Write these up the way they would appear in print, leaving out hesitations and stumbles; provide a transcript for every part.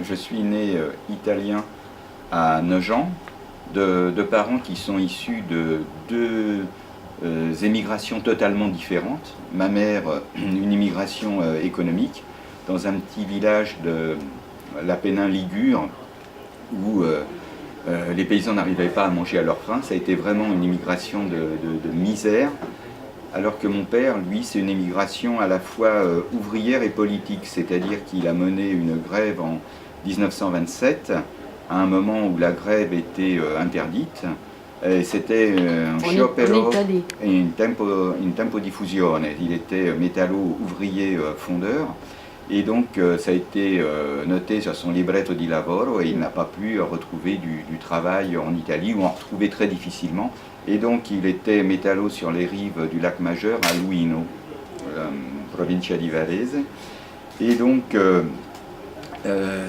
je suis né italien à Nogent, de parents qui sont issus de deux émigrations totalement différentes. Ma mère, une immigration économique, dans un petit village de l'Apennin Ligure, où les paysans n'arrivaient pas à manger à leur faim. Ça a été vraiment une immigration de misère. Alors que mon père, lui, c'est une immigration à la fois ouvrière et politique, c'est-à-dire qu'il a mené une grève en 1927, à un moment où la grève était interdite. C'était un sciopero in tempo di fusione. Il était métallo-ouvrier fondeur. Et donc ça a été noté sur son libretto di lavoro et il n'a pas pu retrouver du travail en Italie ou en retrouver très difficilement. Et donc il était métallo sur les rives du lac Majeur à Luino, provincia di Varese. Et donc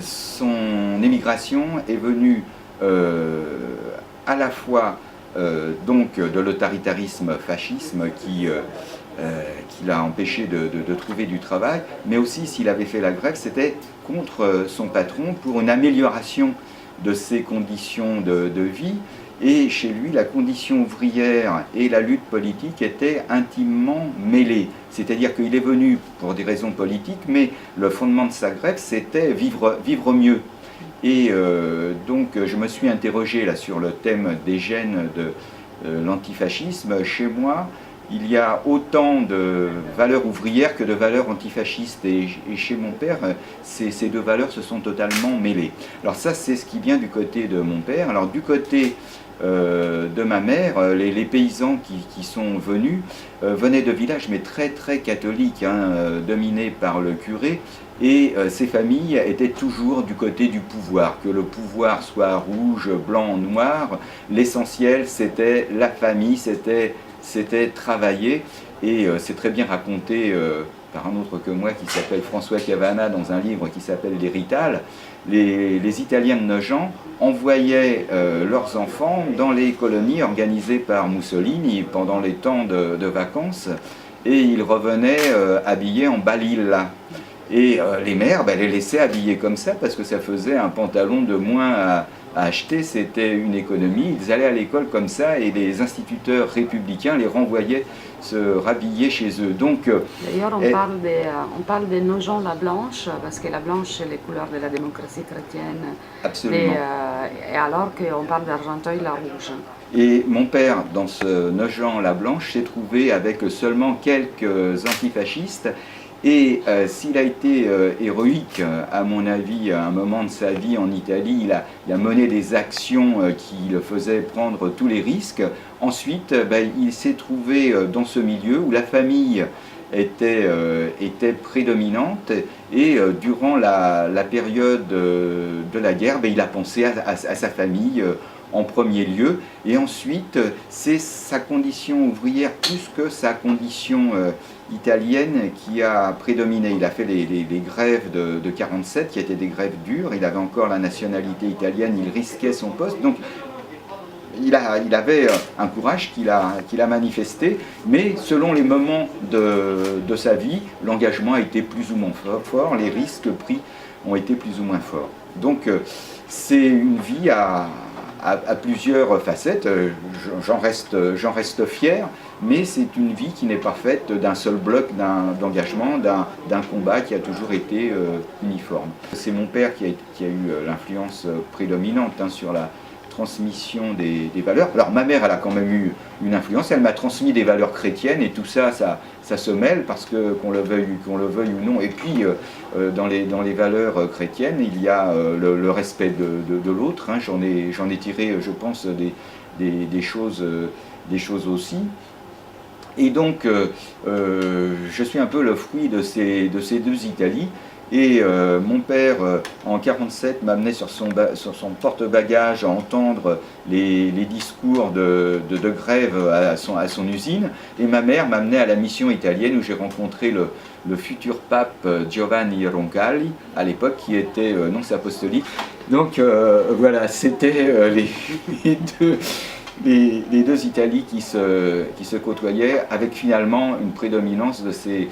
son émigration est venue à la fois donc de l'autoritarisme fascisme qui l'a empêché de trouver du travail, mais aussi s'il avait fait la grève, c'était contre son patron pour une amélioration de ses conditions de vie. Et chez lui, la condition ouvrière et la lutte politique étaient intimement mêlées. C'est-à-dire qu'il est venu pour des raisons politiques, mais le fondement de sa grève, c'était vivre mieux. Et donc je me suis interrogé là sur le thème des gènes de l'antifascisme. Chez moi, il y a autant de valeurs ouvrières que de valeurs antifascistes. Et chez mon père, ces deux valeurs se sont totalement mêlées. Alors ça, c'est ce qui vient du côté de mon père. Alors du côté de ma mère, les paysans qui sont venus venaient de villages mais très très catholiques, dominés par le curé. Et ces familles étaient toujours du côté du pouvoir, que le pouvoir soit rouge, blanc, noir. L'essentiel, c'était la famille, c'était travailler. Et c'est très bien raconté par un autre que moi qui s'appelle François Cavana dans un livre qui s'appelle Les Ritales. Les Italiens de Nogent envoyaient leurs enfants dans les colonies organisées par Mussolini pendant les temps de vacances et ils revenaient habillés en balilla. Et les mères les laissaient habiller comme ça parce que ça faisait un pantalon de moins à acheter, c'était une économie. Ils allaient à l'école comme ça et les instituteurs républicains les renvoyaient se rhabiller chez eux. Donc, d'ailleurs, on parle de Nogent la Blanche parce que la blanche c'est les couleurs de la démocratie chrétienne. Absolument. Et alors qu'on parle d'Argenteuil la Rouge. Et mon père, dans ce Nogent la Blanche, s'est trouvé avec seulement quelques antifascistes. Et s'il a été héroïque, à mon avis, à un moment de sa vie en Italie, il a mené des actions qui le faisaient prendre tous les risques. Ensuite, il s'est trouvé dans ce milieu où la famille était prédominante et durant la période de la guerre, il a pensé à sa famille en premier lieu. Et ensuite, c'est sa condition ouvrière plus que sa condition italienne qui a prédominé. Il a fait les grèves de 1947 qui étaient des grèves dures, il avait encore la nationalité italienne, il risquait son poste, donc il avait un courage qu'il a manifesté, mais selon les moments de sa vie, l'engagement a été plus ou moins fort, les risques pris ont été plus ou moins forts. Donc c'est une vie à plusieurs facettes, j'en reste fier, mais c'est une vie qui n'est pas faite d'un seul bloc d'engagement, d'un combat qui a toujours été uniforme. C'est mon père qui a eu l'influence prédominante sur la transmission des valeurs. Alors ma mère, elle a quand même eu une influence, elle m'a transmis des valeurs chrétiennes et tout ça, ça se mêle parce que qu'on le veuille ou non. Et puis dans les valeurs chrétiennes, il y a le respect de l'autre. J'en ai tiré, je pense, des choses aussi. Et donc je suis un peu le fruit de ces deux Italies. Et mon père, en 1947, m'amenait sur son porte-bagages à entendre les discours de grève à son usine. Et ma mère m'amenait à la mission italienne où j'ai rencontré le futur pape Giovanni Roncalli, à l'époque, qui était nonce apostolique. Donc voilà, c'était les deux Italies qui se côtoyaient, avec finalement une prédominance de ces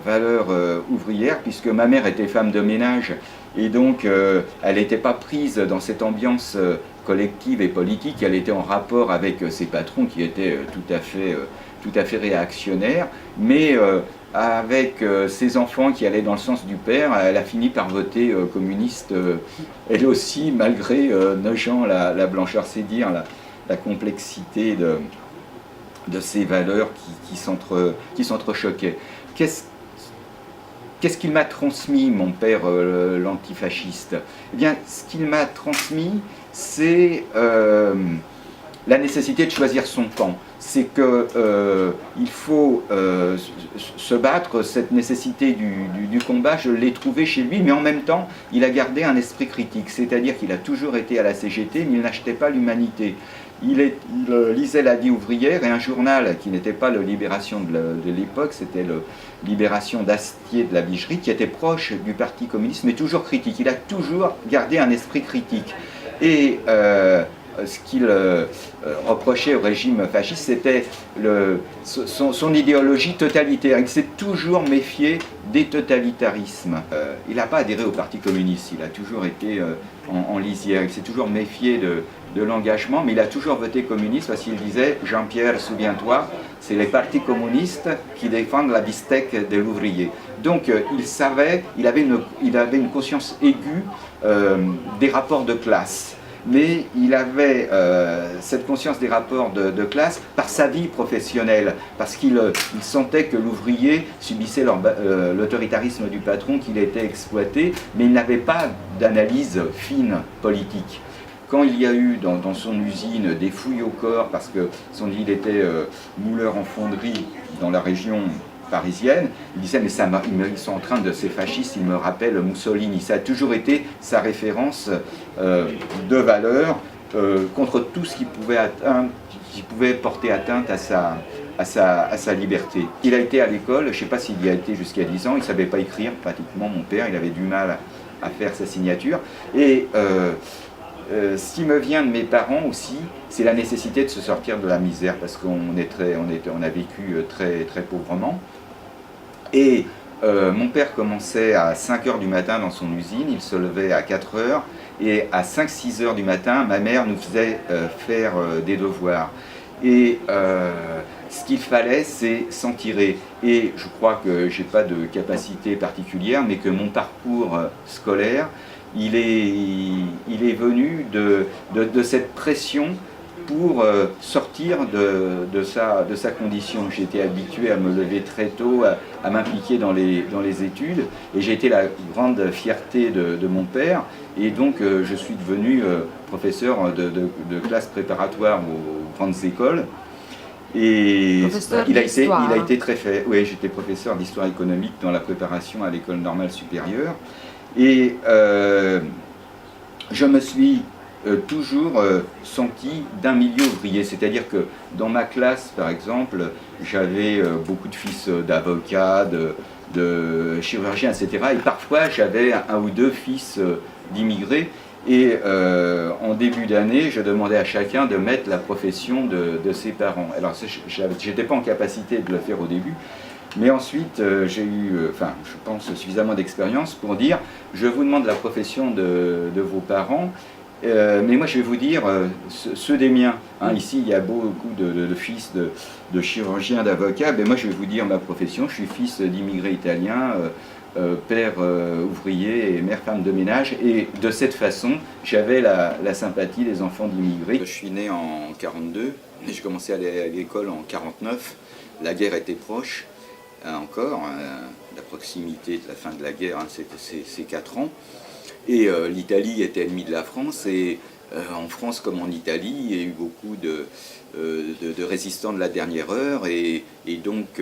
valeurs ouvrières, puisque ma mère était femme de ménage et donc elle n'était pas prise dans cette ambiance collective et politique, elle était en rapport avec ses patrons qui étaient tout à fait réactionnaires, mais avec ses enfants qui allaient dans le sens du père, elle a fini par voter communiste, elle aussi, malgré Nogent la blancheur, c'est dire la complexité de ces valeurs qui s'entrechoquaient. Qu'est-ce qu'il m'a transmis, mon père, l'antifasciste? Eh bien, ce qu'il m'a transmis, c'est la nécessité de choisir son camp. C'est qu'il faut se battre, cette nécessité du combat, je l'ai trouvé chez lui, mais en même temps, il a gardé un esprit critique, c'est-à-dire qu'il a toujours été à la CGT, mais il n'achetait pas l'humanité. Il lisait La Vie ouvrière et un journal qui n'était pas le Libération de l'époque, c'était le Libération d'Astier de la Vigerie, qui était proche du Parti communiste, mais toujours critique. Il a toujours gardé un esprit critique. Et ce qu'il reprochait au régime fasciste, c'était son idéologie totalitaire. Il s'est toujours méfié des totalitarismes. Il n'a pas adhéré au Parti communiste, il a toujours été en lisière. Il s'est toujours méfié de l'engagement, mais il a toujours voté communiste parce qu'il disait « Jean-Pierre, souviens-toi, c'est les partis communistes qui défendent la bistec de l'ouvrier ». Donc il savait, il avait une conscience aiguë des rapports de classe. Mais il avait cette conscience des rapports de classe par sa vie professionnelle, parce qu'il sentait que l'ouvrier subissait l'autoritarisme du patron, qu'il était exploité, mais il n'avait pas d'analyse fine politique. Quand il y a eu dans son usine des fouilles au corps, parce que il était mouleur en fonderie dans la région parisienne, il disait mais ils sont en train de, ces fascistes, ils me rappellent Mussolini. Ça a toujours été sa référence de valeur contre tout ce qui pouvait porter atteinte à sa liberté. Il a été à l'école, je ne sais pas s'il y a été jusqu'à 10 ans, il ne savait pas écrire pratiquement, mon père, il avait du mal à faire sa signature. Et ce qui me vient de mes parents aussi, c'est la nécessité de se sortir de la misère, parce qu'on a vécu très, très pauvrement. Et mon père commençait à 5 h du matin dans son usine, il se levait à 4 h, et à 5-6 h du matin, ma mère nous faisait faire des devoirs. Et ce qu'il fallait, c'est s'en tirer. Et je crois que je n'ai pas de capacité particulière, mais que mon parcours scolaire, il est venu de cette pression pour sortir de sa condition. J'étais habitué à me lever très tôt, à m'impliquer dans les études, et j'ai été la grande fierté de mon père, et donc je suis devenu professeur de classe préparatoire aux grandes écoles. Et il a été très fait. Oui, j'étais professeur d'histoire économique dans la préparation à l'école normale supérieure. Et je me suis toujours senti d'un milieu ouvrier, c'est-à-dire que dans ma classe, par exemple, j'avais beaucoup de fils d'avocats, de chirurgiens, etc. Et parfois, j'avais un ou deux fils d'immigrés. Et en début d'année, je demandais à chacun de mettre la profession de ses parents. Alors, je n'étais pas en capacité de le faire au début, mais ensuite, j'ai eu, je pense, suffisamment d'expérience pour dire « je vous demande la profession de vos parents, mais moi je vais vous dire ceux des miens. Hein, ici, il y a beaucoup de fils de chirurgiens, d'avocats, mais moi je vais vous dire ma profession, je suis fils d'immigrés italiens, père ouvrier et mère femme de ménage, et de cette façon, j'avais la sympathie des enfants d'immigrés. Je suis né en 42, et j'ai commencé à aller à l'école en 49, la guerre était proche. Encore, la proximité de la fin de la guerre, hein, c'est 4 ans. Et l'Italie était ennemie de la France, et en France comme en Italie, il y a eu beaucoup de résistants de la dernière heure, et donc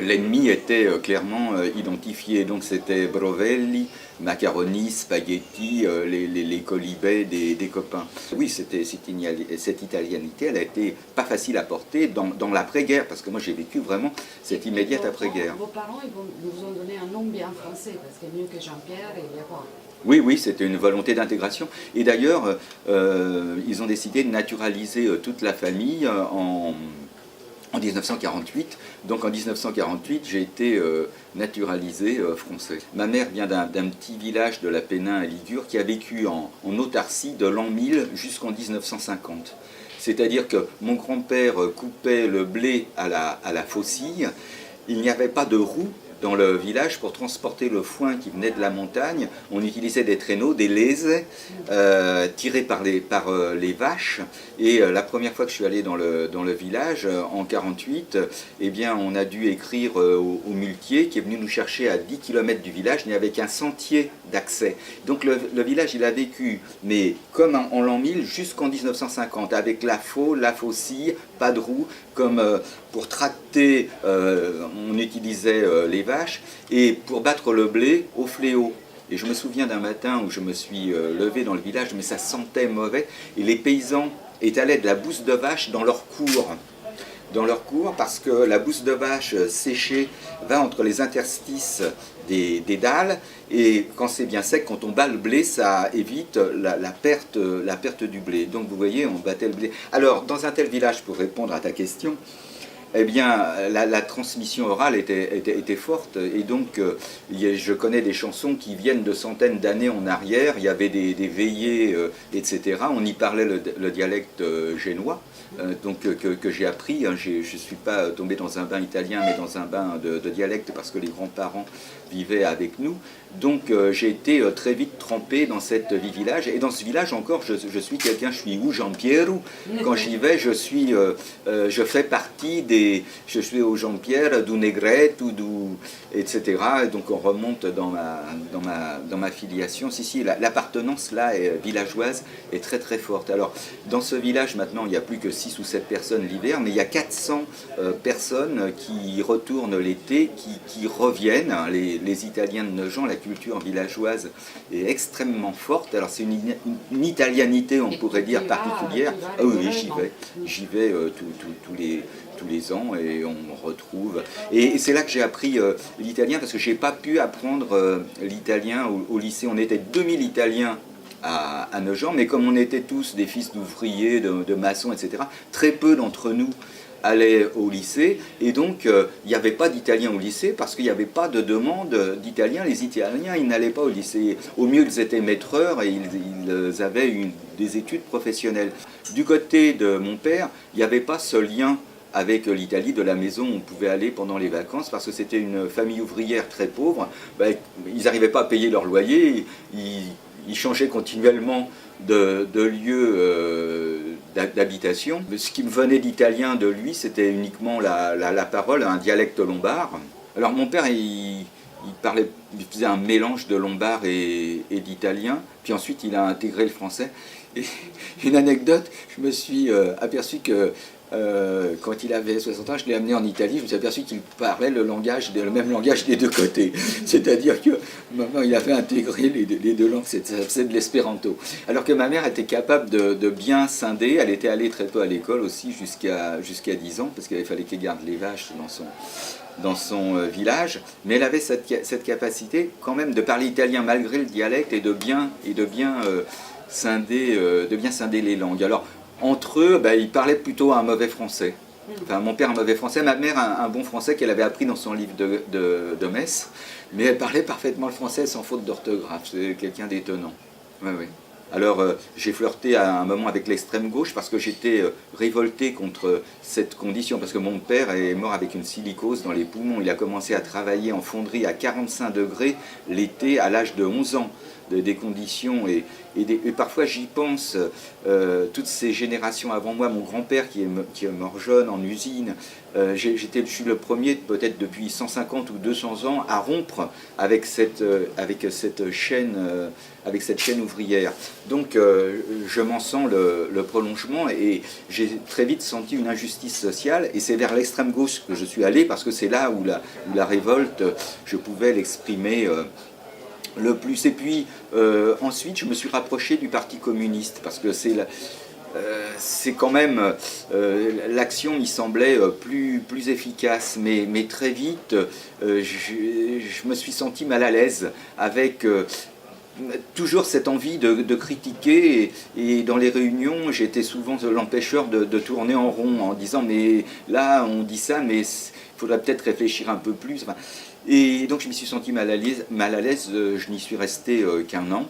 l'ennemi était clairement identifié. Donc c'était Brovelli, macaroni, spaghetti, les colibets des copains. Oui, cette italianité, elle a été pas facile à porter dans l'après-guerre, parce que moi j'ai vécu vraiment cette immédiate après-guerre. Vos parents ils vous ont donné un nom bien français, parce que mieux que Jean-Pierre et Leroy. Oui, c'était une volonté d'intégration. Et d'ailleurs, ils ont décidé de naturaliser toute la famille En 1948, donc en 1948, j'ai été naturalisé français. Ma mère vient d'un petit village de l'Apennin Ligure qui a vécu en autarcie de l'an 1000 jusqu'en 1950. C'est-à-dire que mon grand-père coupait le blé à la faucille, il n'y avait pas de roue dans le village pour transporter le foin qui venait de la montagne. On utilisait des traîneaux, des lésets tirés par les vaches. Et la première fois que je suis allé dans le village, en 1948, eh bien, on a dû écrire au muletier qui est venu nous chercher à 10 km du village. Il n'y avait qu'un sentier d'accès. Donc le village, il a vécu, mais comme en l'an 1000, jusqu'en 1950, avec la faux, la faucille, pas de roue, comme pour tracter, on utilisait les vaches, et pour battre le blé au fléau. Et je me souviens d'un matin où je me suis levé dans le village, mais ça sentait mauvais, et les paysans étalaient de la bouse de vache dans leur cour. Parce que la bouse de vache séchée va entre les interstices des dalles, et quand c'est bien sec, quand on bat le blé, ça évite la perte du blé. Donc vous voyez, on battait le blé. Alors, dans un tel village, pour répondre à ta question, eh bien, la transmission orale était forte, et donc je connais des chansons qui viennent de centaines d'années en arrière. Il y avait des veillées, etc. On y parlait le dialecte génois, donc que j'ai appris. Je ne suis pas tombé dans un bain italien, mais dans un bain de dialecte, parce que les grands-parents vivaient avec nous. Donc j'ai été très vite trempé dans cette vie village. Et dans ce village encore, je suis quelqu'un, je suis Jean-Pierre. Quand j'y vais, je fais partie je suis au Jean-Pierre, du Negrette, etc. Et donc on remonte dans ma filiation. Si, l'appartenance là, villageoise, est très très forte. Alors dans ce village maintenant, il n'y a plus que 6 ou 7 personnes l'hiver, mais il y a 400 personnes qui retournent l'été, qui reviennent. Les Italiens de Nogent, la culture villageoise est extrêmement forte. Alors c'est une italianité, on pourrait dire, particulière. Ah oui, j'y vais tous les ans, et on retrouve. Et c'est là que j'ai appris l'italien, parce que je n'ai pas pu apprendre l'italien au lycée. On était 2000 Italiens à Nogent, mais comme on était tous des fils d'ouvriers, de maçons, etc., très peu d'entre nous allaient au lycée, et donc il n'y avait pas d'italien au lycée parce qu'il n'y avait pas de demande d'italien. Les Italiens, ils n'allaient pas au lycée. Au mieux, ils étaient maîtreurs et ils avaient des études professionnelles. Du côté de mon père, il n'y avait pas ce lien avec l'Italie de la maison où on pouvait aller pendant les vacances, parce que c'était une famille ouvrière très pauvre. Ils n'arrivaient pas à payer leur loyer, ils changeaient continuellement de lieu d'habitation. Ce qui me venait d'italien de lui, c'était uniquement la parole, un dialecte lombard. Alors mon père, il faisait un mélange de lombard et d'italien, puis ensuite il a intégré le français. Et une anecdote, je me suis aperçu que quand il avait 60 ans, je l'ai amené en Italie, je me suis aperçu qu'il parlait le même langage des deux côtés. C'est-à-dire que maintenant il avait intégré les deux langues, c'est de l'espéranto. Alors que ma mère était capable de bien scinder, elle était allée très peu à l'école aussi, jusqu'à 10 ans, parce qu'il fallait qu'elle garde les vaches dans son village, mais elle avait cette capacité quand même de parler italien malgré le dialecte, et de bien scinder les langues. Alors, entre eux, ils parlaient plutôt un mauvais français. Enfin, mon père un mauvais français, ma mère un bon français qu'elle avait appris dans son livre de messe, mais elle parlait parfaitement le français sans faute d'orthographe. C'est quelqu'un d'étonnant. Ouais, ouais. Alors j'ai flirté à un moment avec l'extrême gauche parce que j'étais révolté contre cette condition, parce que mon père est mort avec une silicose dans les poumons. Il a commencé à travailler en fonderie à 45 degrés l'été à l'âge de 11 ans. Des conditions, et parfois j'y pense, toutes ces générations avant moi, mon grand-père qui est mort jeune en usine, je suis le premier peut-être depuis 150 ou 200 ans à rompre avec cette chaîne ouvrière. Donc je m'en sens le prolongement, et j'ai très vite senti une injustice sociale, et c'est vers l'extrême gauche que je suis allé, parce que c'est là où la révolte, je pouvais l'exprimer le plus. Et puis ensuite je me suis rapproché du Parti communiste, parce que c'est quand même l'action m'y semblait plus efficace, mais très vite je me suis senti mal à l'aise avec toujours cette envie de critiquer, et dans les réunions, j'étais souvent l'empêcheur de tourner en rond en disant mais là on dit ça, mais il faudrait peut-être réfléchir un peu plus. Enfin, et donc je m'y suis senti mal à l'aise, je n'y suis resté qu'1 an.